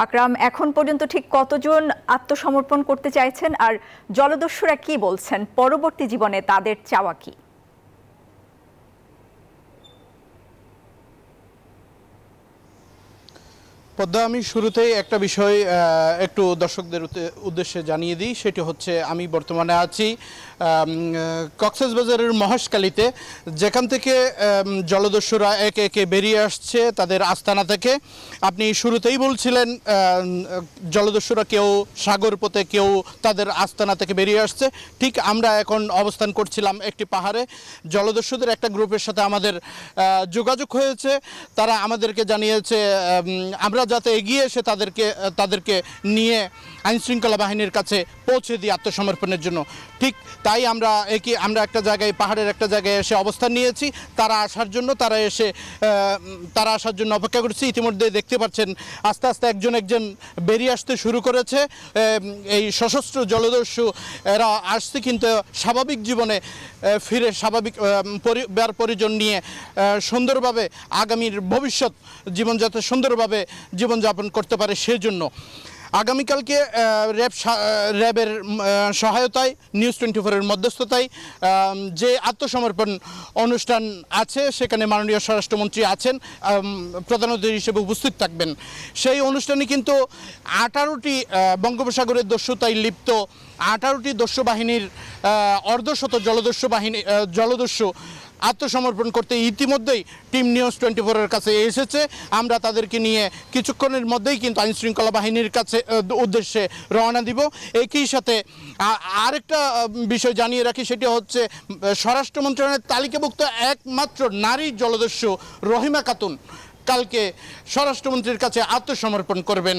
আকরাম, এখন পর্যন্ত ঠিক কতজন আত্মসমর্পণ করতে চাইছেন, আর জলদস্যুরা কি বলছেন, পরবর্তী জীবনে তাদের চাওয়া কি? পদ্মা, আমি শুরুতেই একটা বিষয় একটু দর্শকদের উদ্দেশ্যে জানিয়ে দিই। সেটি হচ্ছে, আমি বর্তমানে আছি কক্সবাজারের মহেশখালীতে, যেখান থেকে জলদস্যুরা একে একে বেরিয়ে আসছে তাদের আস্তানা থেকে। আপনি শুরুতেই বলছিলেন জলদস্যুরা কেউ সাগর পথে, কেউ তাদের আস্তানা থেকে বেরিয়ে আসছে। ঠিক আমরা এখন অবস্থান করছিলাম একটি পাহাড়ে। জলদস্যুদের একটা গ্রুপের সাথে আমাদের যোগাযোগ হয়েছে। তারা আমাদেরকে জানিয়েছে আমরা যাতে এগিয়ে এসে তাদেরকে নিয়ে আইনশৃঙ্খলা বাহিনীর কাছে পৌঁছে দিই আত্মসমর্পণের জন্য। ঠিক তাই আমরা একটা জায়গায়, পাহাড়ের একটা জায়গায় এসে অবস্থান নিয়েছি তারা আসার জন্য অপেক্ষা করছি। ইতিমধ্যে দেখতে পাচ্ছেন আস্তে আস্তে একজন বেরিয়ে আসতে শুরু করেছে। এই সশস্ত্র জলদস্যু এরা আসছে কিন্তু স্বাভাবিক জীবনে ফিরে, স্বাভাবিক পরিবার পরিজন নিয়ে সুন্দরভাবে আগামীর ভবিষ্যৎ জীবন যাতে সুন্দরভাবে জীবনযাপন করতে পারে সেজন্য আগামীকালকে র্যাবের সহায়তায়, নিউজ 24-এর মধ্যস্থতায় যে আত্মসমর্পণ অনুষ্ঠান আছে, সেখানে মাননীয় স্বরাষ্ট্রমন্ত্রী আছেন, প্রধান অতিথি হিসেবে উপস্থিত থাকবেন। সেই অনুষ্ঠানে কিন্তু 18টি বঙ্গোপসাগরের দস্যুতায় লিপ্ত 18টি দস্যু বাহিনীর অর্ধশত জলদস্যু আত্মসমর্পণ করতে ইতিমধ্যেই টিম নিউজ 24-এর কাছে এসেছে। আমরা তাদেরকে নিয়ে কিছুক্ষণের মধ্যেই কিন্তু আইনশৃঙ্খলা বাহিনীর কাছে উদ্দেশ্যে রওনা দিব। একই সাথে আরেকটা বিষয় জানিয়ে রাখি, সেটি হচ্ছে স্বরাষ্ট্র মন্ত্রণালয়ের তালিকাভুক্ত একমাত্র নারী জলদস্যু রহিমা খাতুন কালকে স্বরাষ্ট্রমন্ত্রীর কাছে আত্মসমর্পণ করবেন।